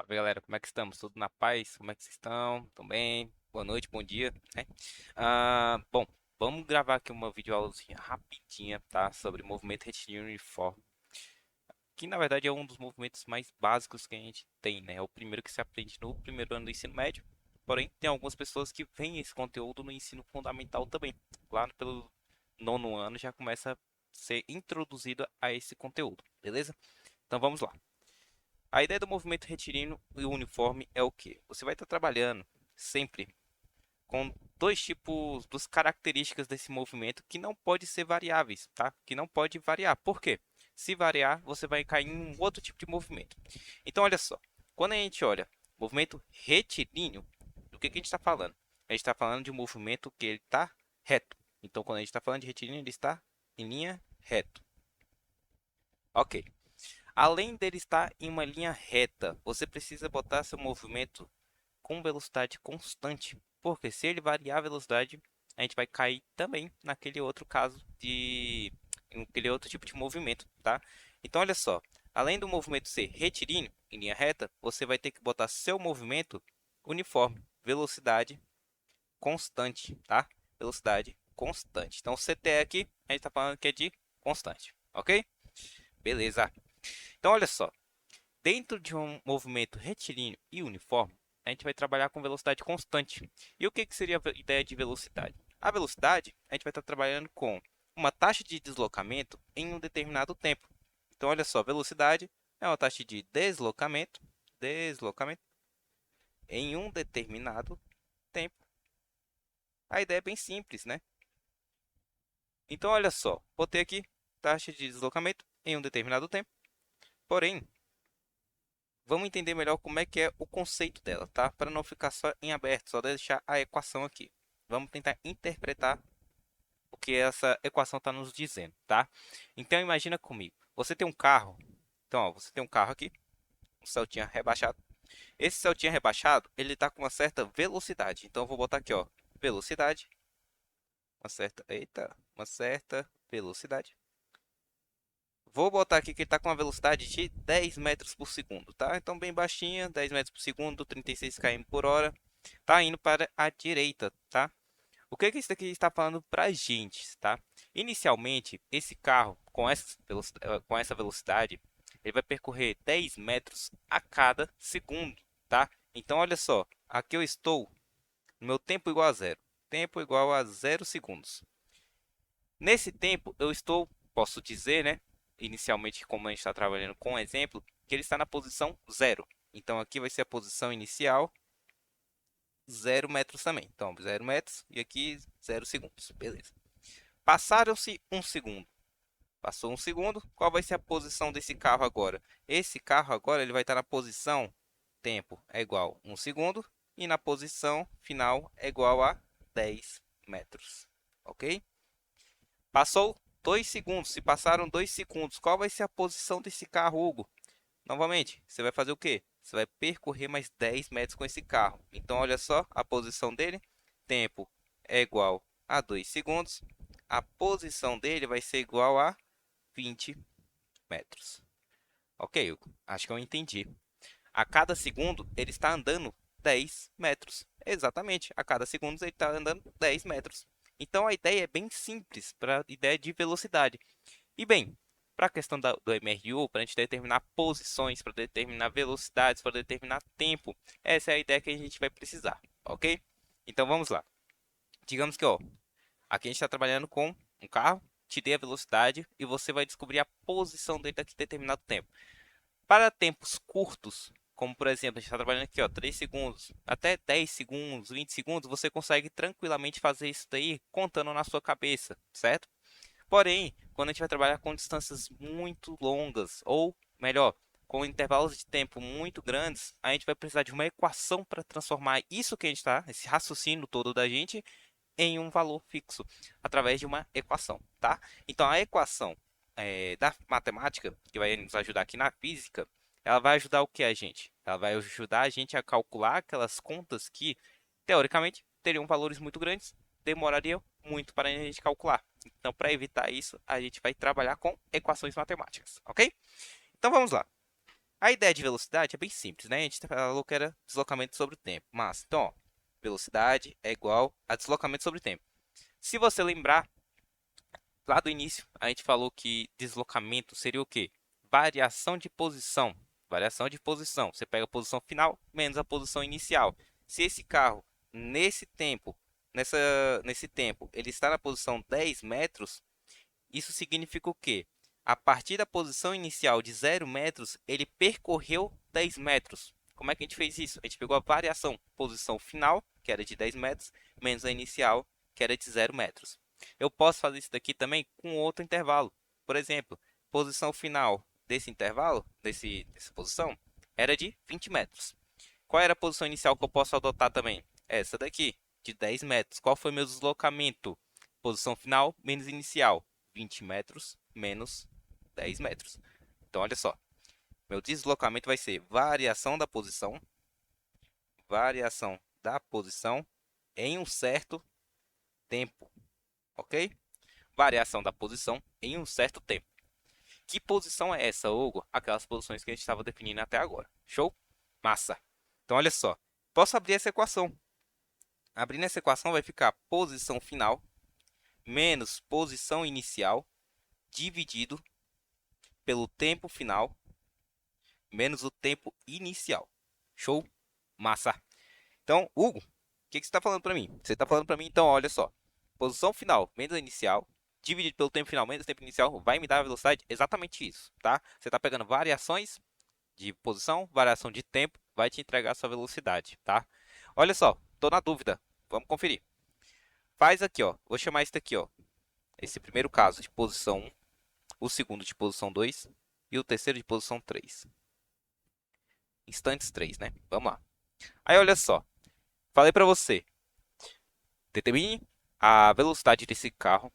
Fala, galera, como é que estamos? Tudo na paz? Como é que vocês estão? Tão bem? Boa noite, bom dia, né? Bom, vamos gravar aqui uma videoaulazinha rapidinha, tá? Sobre movimento retilíneo uniforme, que na verdade é um dos movimentos mais básicos que a gente tem, né? É o primeiro que se aprende no primeiro ano do ensino médio, porém tem algumas pessoas que veem esse conteúdo no ensino fundamental também. Lá pelo nono ano já começa a ser introduzido a esse conteúdo, beleza? Então vamos lá. A ideia do movimento retilíneo e uniforme é o que? Você vai estar trabalhando sempre com dois tipos, duas características desse movimento que não pode ser variáveis, tá? Que não pode variar. Por quê? Se variar, você vai cair em um outro tipo de movimento. Então, olha só. Quando a gente olha movimento retilíneo, do que a gente está falando? A gente está falando de um movimento que ele está reto. Então, quando a gente está falando de retilíneo, ele está em linha reta. Ok. Além dele estar em uma linha reta, você precisa botar seu movimento com velocidade constante, porque se ele variar a velocidade, a gente vai cair também naquele outro caso de aquele outro tipo de movimento, tá? Então olha só, além do movimento ser retilíneo em linha reta, você vai ter que botar seu movimento uniforme, velocidade constante, tá? Velocidade constante. Então o CT aqui a gente está falando que é de constante, ok? Beleza. Então olha só, dentro de um movimento retilíneo e uniforme, a gente vai trabalhar com velocidade constante. E o que seria a ideia de velocidade? A velocidade, a gente vai estar trabalhando com uma taxa de deslocamento em um determinado tempo. Então, olha só, velocidade é uma taxa de deslocamento em um determinado tempo. A ideia é bem simples, né? Então, olha só, botei aqui taxa de deslocamento em um determinado tempo. Porém, vamos entender melhor como é que é o conceito dela, tá? Para não ficar só em aberto, só deixar a equação aqui. Vamos tentar interpretar o que essa equação está nos dizendo, tá? Então imagina comigo, você tem um carro, então ó, você tem um carro aqui, um Celtinha rebaixado. Esse Celtinha rebaixado, ele está com uma certa velocidade. Então eu vou botar aqui, ó, velocidade, uma certa velocidade. Vou botar aqui que ele está com uma velocidade de 10 metros por segundo, tá? Então bem baixinha, 10 metros por segundo, 36 km por hora. Tá indo para a direita, tá? O que isso daqui está falando para a gente, tá? Inicialmente, esse carro com essa velocidade, ele vai percorrer 10 metros a cada segundo, tá? Então olha só, aqui eu estou no meu tempo igual a zero. Tempo igual a 0 segundos. Nesse tempo, posso dizer, né? Inicialmente, como a gente está trabalhando com um exemplo, que ele está na posição zero. Então, aqui vai ser a posição inicial, 0 metros também. Então, 0 metros e aqui 0 segundos. Beleza. Passaram-se um segundo. Passou um segundo. Qual vai ser a posição desse carro agora? Esse carro agora ele vai estar na posição tempo é igual a 1 segundo e na posição final é igual a 10 metros. Ok? Passou 2 segundos. Se passaram 2 segundos, qual vai ser a posição desse carro, Hugo? Novamente, você vai fazer o quê? Você vai percorrer mais 10 metros com esse carro. Então, olha só a posição dele. Tempo é igual a 2 segundos. A posição dele vai ser igual a 20 metros. Ok, Hugo, acho que eu entendi. A cada segundo, ele está andando 10 metros. Exatamente, a cada segundo ele está andando 10 metros. Então, a ideia é bem simples para a ideia de velocidade. E bem, para a questão do MRU, para a gente determinar posições, para determinar velocidades, para determinar tempo, essa é a ideia que a gente vai precisar, ok? Então vamos lá. Digamos que ó, aqui a gente está trabalhando com um carro, te dê a velocidade e você vai descobrir a posição dele daqui a determinado tempo. Para tempos curtos, como por exemplo, a gente está trabalhando aqui, ó, 3 segundos, até 10 segundos, 20 segundos, você consegue tranquilamente fazer isso daí contando na sua cabeça, certo? Porém, quando a gente vai trabalhar com distâncias muito longas, ou melhor, com intervalos de tempo muito grandes, a gente vai precisar de uma equação para transformar isso que a gente está, esse raciocínio todo da gente, em um valor fixo, através de uma equação, tá? Então, a equação da matemática, que vai nos ajudar aqui na física, ela vai ajudar o que a gente? Ela vai ajudar a gente a calcular aquelas contas que, teoricamente, teriam valores muito grandes, demorariam muito para a gente calcular. Então, para evitar isso, a gente vai trabalhar com equações matemáticas, ok? Então, vamos lá. A ideia de velocidade é bem simples, né? A gente falou que era deslocamento sobre o tempo. Mas, então, ó, velocidade é igual a deslocamento sobre o tempo. Se você lembrar, lá do início, a gente falou que deslocamento seria o quê? Variação de posição. Variação de posição. Você pega a posição final menos a posição inicial. Se esse carro, nesse tempo, ele está na posição 10 metros, isso significa o quê? A partir da posição inicial de 0 metros, ele percorreu 10 metros. Como é que a gente fez isso? A gente pegou a variação, posição final, que era de 10 metros, menos a inicial, que era de 0 metros. Eu posso fazer isso daqui também com outro intervalo. Por exemplo, posição final desse intervalo, dessa posição, era de 20 metros. Qual era a posição inicial que eu posso adotar também? Essa daqui, de 10 metros. Qual foi meu deslocamento? Posição final menos inicial, 20 metros menos 10 metros. Então, olha só. Meu deslocamento vai ser variação da posição em um certo tempo, ok? Variação da posição em um certo tempo. Que posição é essa, Hugo? Aquelas posições que a gente estava definindo até agora. Show? Massa. Então, olha só. Posso abrir essa equação. Abrindo essa equação vai ficar posição final menos posição inicial dividido pelo tempo final menos o tempo inicial. Show? Massa. Então, Hugo, o que você está falando para mim? Você está falando para mim, então, olha só. Posição final menos a inicial, dividido pelo tempo final menos o tempo inicial, vai me dar a velocidade exatamente isso, tá? Você está pegando variações de posição, variação de tempo, vai te entregar a sua velocidade, tá? Olha só, estou na dúvida. Vamos conferir. Faz aqui, ó. Vou chamar isso daqui, ó. Esse primeiro caso de posição 1, o segundo de posição 2 e o terceiro de posição 3. Instantes 3, né? Vamos lá. Aí, olha só. Falei para você. Determine a velocidade desse carro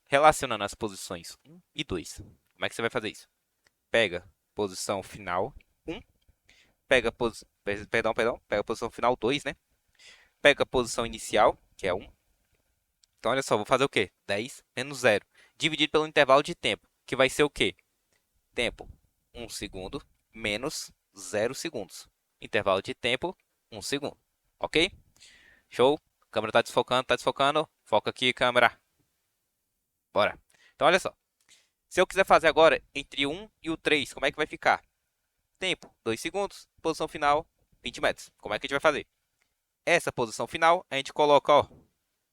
relacionando as posições 1 e 2. Como é que você vai fazer isso? Pega posição final 1. Pega a posição final 2, né? Pega a posição inicial, que é 1. Então, olha só, vou fazer o quê? 10 menos 0. Dividido pelo intervalo de tempo, que vai ser o quê? Tempo, 1 segundo, menos 0 segundos. Intervalo de tempo, 1 segundo. Ok? Show? A câmera está desfocando, tá desfocando. Foca aqui, câmera. Bora. Então, olha só. Se eu quiser fazer agora entre 1 e o 3, como é que vai ficar? Tempo, 2 segundos. Posição final, 20 metros. Como é que a gente vai fazer? Essa posição final, a gente coloca, ó.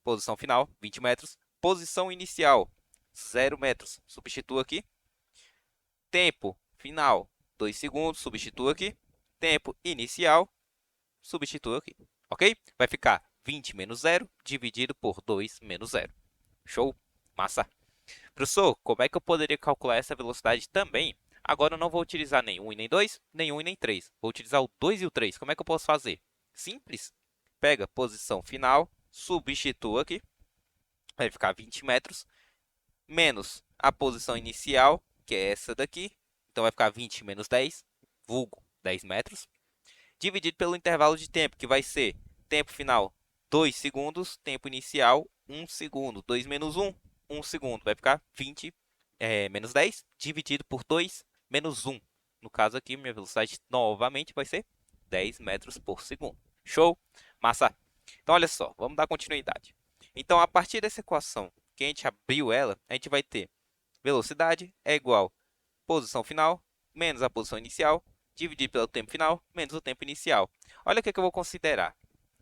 Posição final, 20 metros. Posição inicial, 0 metros. Substitua aqui. Tempo final, 2 segundos. Substitua aqui. Tempo inicial, substitua aqui. Ok? Vai ficar 20 menos 0 dividido por 2 menos 0. Show? Massa. Professor, como é que eu poderia calcular essa velocidade também? Agora eu não vou utilizar nem 1 e nem 2, nem 1 e nem 3. Vou utilizar o 2 e o 3. Como é que eu posso fazer? Simples. Pega posição final, substitua aqui. Vai ficar 20 metros. Menos a posição inicial, que é essa daqui. Então vai ficar 20 menos 10, vulgo 10 metros. Dividido pelo intervalo de tempo, que vai ser tempo final 2 segundos, tempo inicial 1 segundo. 2 menos 1, 1 segundo. Vai ficar 20 menos 10, dividido por 2 menos 1. No caso aqui, minha velocidade novamente vai ser 10 metros por segundo. Show? Massa! Então, olha só, vamos dar continuidade. Então, a partir dessa equação que a gente abriu ela, a gente vai ter velocidade é igual posição final menos a posição inicial, dividido pelo tempo final menos o tempo inicial. Olha o que eu vou considerar.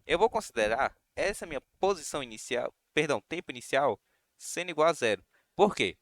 Eu vou considerar essa minha posição inicial, perdão, tempo inicial, sendo igual a zero. Por quê?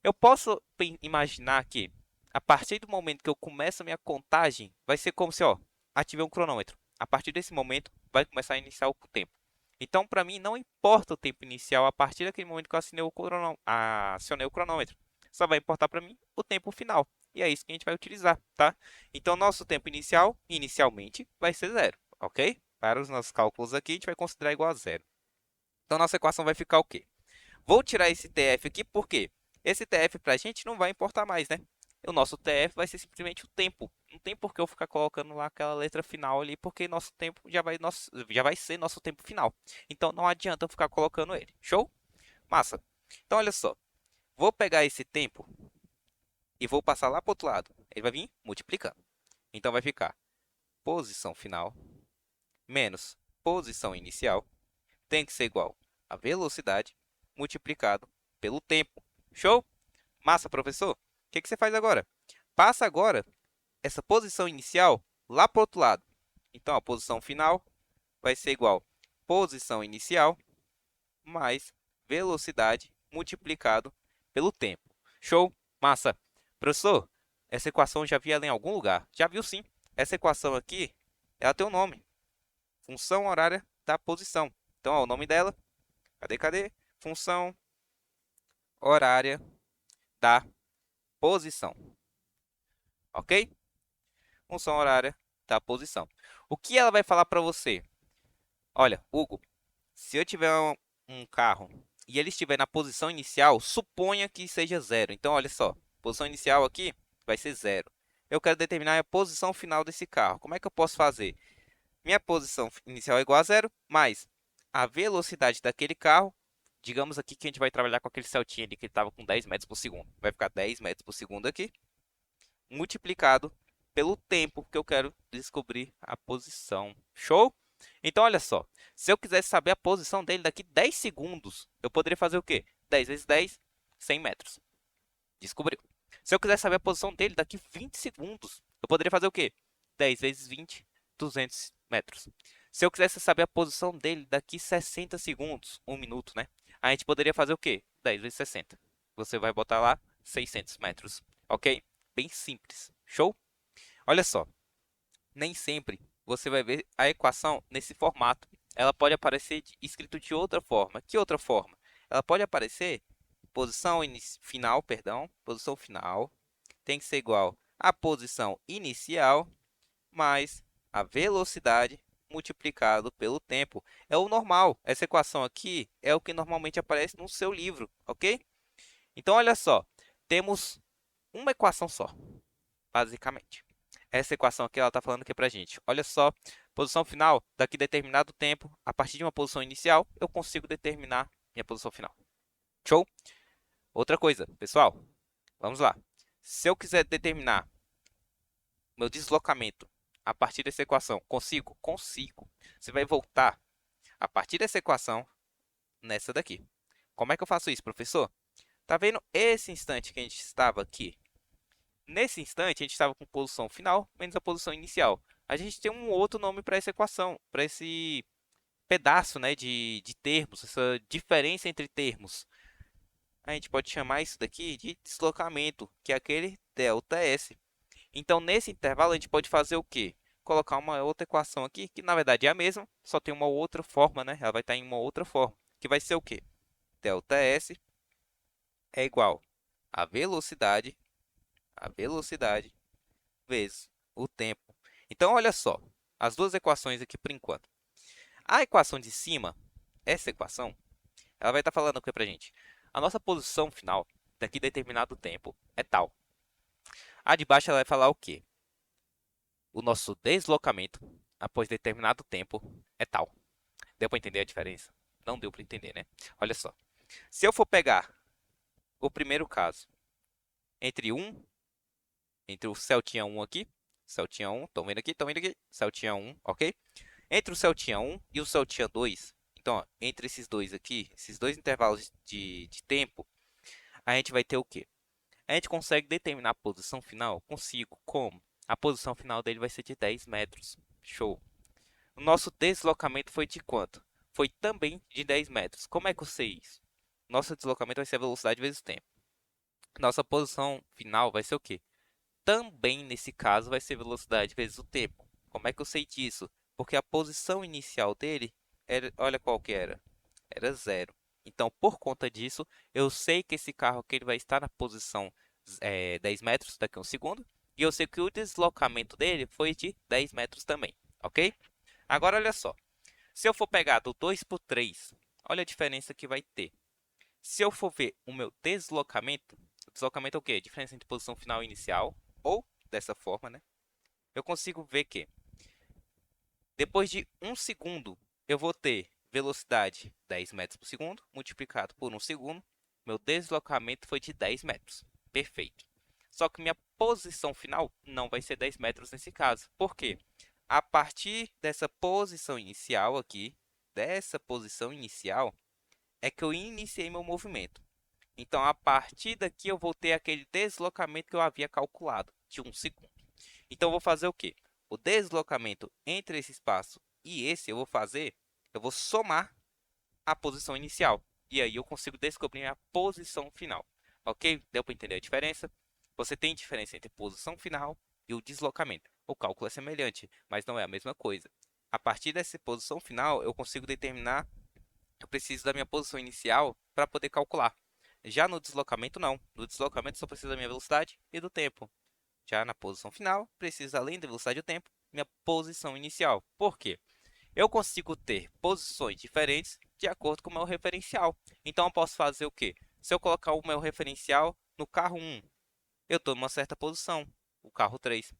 Eu posso imaginar que, a partir do momento que eu começo a minha contagem, vai ser como se, ó, ativei um cronômetro. A partir desse momento, vai começar a iniciar o tempo. Então, para mim, não importa o tempo inicial a partir daquele momento que eu acionei o cronômetro. Só vai importar para mim o tempo final. E é isso que a gente vai utilizar, tá? Então, nosso tempo inicial, inicialmente, vai ser zero, ok? Para os nossos cálculos aqui, a gente vai considerar igual a zero. Então, nossa equação vai ficar o quê? Vou tirar esse TF aqui, por quê? Esse TF para a gente não vai importar mais, né? O nosso TF vai ser simplesmente o tempo. Não tem por que eu ficar colocando lá aquela letra final ali, porque nosso tempo já vai ser nosso tempo final. Então, não adianta eu ficar colocando ele. Show? Massa. Então, olha só. Vou pegar esse tempo e vou passar lá para o outro lado. Ele vai vir multiplicando. Então, vai ficar posição final menos posição inicial tem que ser igual a velocidade multiplicado pelo tempo. Show? Massa, professor? O que você faz agora? Passa agora essa posição inicial lá para o outro lado. Então, a posição final vai ser igual a posição inicial mais velocidade multiplicado pelo tempo. Show? Massa. Professor, essa equação eu já vi ela em algum lugar. Já viu sim. Essa equação aqui, ela tem um nome. Função horária da posição. Então, ó, o nome dela, cadê? Função horária da posição. Ok? Função horária da posição. O que ela vai falar para você? Olha, Hugo, se eu tiver um carro e ele estiver na posição inicial, suponha que seja zero. Então, olha só, posição inicial aqui vai ser zero. Eu quero determinar a posição final desse carro. Como é que eu posso fazer? Minha posição inicial é igual a zero, mais a velocidade daquele carro. Digamos aqui que a gente vai trabalhar com aquele Celtinha ali que ele estava com 10 metros por segundo. Vai ficar 10 metros por segundo aqui, multiplicado pelo tempo que eu quero descobrir a posição. Show? Então, olha só. Se eu quisesse saber a posição dele daqui 10 segundos, eu poderia fazer o quê? 10 vezes 10, 100 metros. Descobriu. Se eu quisesse saber a posição dele daqui 20 segundos, eu poderia fazer o quê? 10 vezes 20, 200 metros. Se eu quisesse saber a posição dele daqui 60 segundos, 1 minuto, né? A gente poderia fazer o quê? 10 vezes 60. Você vai botar lá 600 metros, ok? Bem simples. Show? Olha só, nem sempre você vai ver a equação nesse formato. Ela pode aparecer escrito de outra forma. Que outra forma? Ela pode aparecer final, perdão, posição final tem que ser igual à posição inicial mais a velocidade multiplicado pelo tempo. É o normal. Essa equação aqui é o que normalmente aparece no seu livro, ok? Então, olha só, temos uma equação só, basicamente. Essa equação aqui ela está falando aqui para a gente. Olha só, posição final, daqui determinado tempo, a partir de uma posição inicial, eu consigo determinar minha posição final. Show? Outra coisa, pessoal, vamos lá. Se eu quiser determinar meu deslocamento a partir dessa equação, consigo? Consigo. Você vai voltar a partir dessa equação nessa daqui. Como é que eu faço isso, professor? Tá vendo esse instante que a gente estava aqui? Nesse instante, a gente estava com posição final menos a posição inicial. A gente tem um outro nome para essa equação, para esse pedaço, né, de termos, essa diferença entre termos. A gente pode chamar isso daqui de deslocamento, que é aquele ΔS. Então, nesse intervalo, a gente pode fazer o quê? Colocar uma outra equação aqui, que na verdade é a mesma, só tem uma outra forma, né? Ela vai estar em uma outra forma, que vai ser o quê? ΔS é igual a velocidade vezes o tempo. Então, olha só, as duas equações aqui por enquanto. A equação de cima, essa equação, ela vai estar falando o que para a gente? A nossa posição final, daqui determinado tempo, é tal. A de baixo ela vai falar o quê? O nosso deslocamento, após determinado tempo, é tal. Deu para entender a diferença? Não deu para entender, né? Olha só. Se eu for pegar o primeiro caso, entre entre o Celtinha 1 aqui, Celtinha 1, estão vendo aqui? Celtinha 1, ok? Entre o Celtinha 1 e o Celtinha 2, então, ó, entre esses dois aqui, esses dois intervalos de tempo, a gente vai ter o quê? A gente consegue determinar a posição final? Consigo. Como? A posição final dele vai ser de 10 metros. Show. O nosso deslocamento foi de quanto? Foi também de 10 metros. Como é que eu sei isso? Nosso deslocamento vai ser a velocidade vezes o tempo. Nossa posição final vai ser o quê? Também, nesse caso, vai ser velocidade vezes o tempo. Como é que eu sei disso? Porque a posição inicial dele, olha qual que era? Era zero. Então, por conta disso, eu sei que esse carro aqui ele vai estar na posição 10 metros daqui a um segundo. E eu sei que o deslocamento dele foi de 10 metros também, ok? Agora, olha só. Se eu for pegar do 2 por 3, olha a diferença que vai ter. Se eu for ver o meu deslocamento, o deslocamento é o quê? Diferença entre posição final e inicial, ou dessa forma, né? Eu consigo ver que depois de um segundo, eu vou ter velocidade 10 metros por segundo, multiplicado por um segundo. Meu deslocamento foi de 10 metros. Perfeito. Só que minha posição final não vai ser 10 metros nesse caso. Por quê? A partir dessa posição inicial aqui, é que eu iniciei meu movimento. Então, a partir daqui, eu vou ter aquele deslocamento que eu havia calculado, de 1 segundo. Então, eu vou fazer o quê? O deslocamento entre esse espaço e esse, eu vou somar a posição inicial. E aí, eu consigo descobrir a posição final. Ok? Deu para entender a diferença? Você tem diferença entre posição final e o deslocamento. O cálculo é semelhante, mas não é a mesma coisa. A partir dessa posição final, eu consigo determinar, eu preciso da minha posição inicial para poder calcular. Já no deslocamento, não. No deslocamento, só preciso da minha velocidade e do tempo. Já na posição final, preciso, além da velocidade e do tempo, minha posição inicial. Por quê? Eu consigo ter posições diferentes de acordo com o meu referencial. Então, eu posso fazer o quê? Se eu colocar o meu referencial no carro 1, eu estou numa certa posição. O carro 3,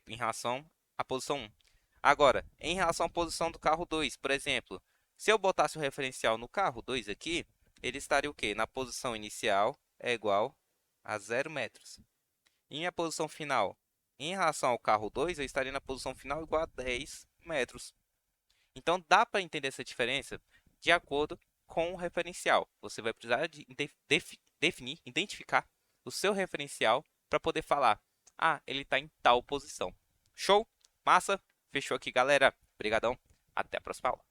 em relação à posição 1. Agora, em relação à posição do carro 2, por exemplo, se eu botasse o referencial no carro 2 aqui, ele estaria o quê? Na posição inicial é igual a 0 metros. E minha posição final, em relação ao carro 2, eu estaria na posição final igual a 10 metros. Então, dá para entender essa diferença de acordo com o referencial. Você vai precisar de definir, identificar o seu referencial para poder falar, ah, ele está em tal posição. Show? Massa? Fechou aqui, galera. Obrigadão. Até a próxima aula.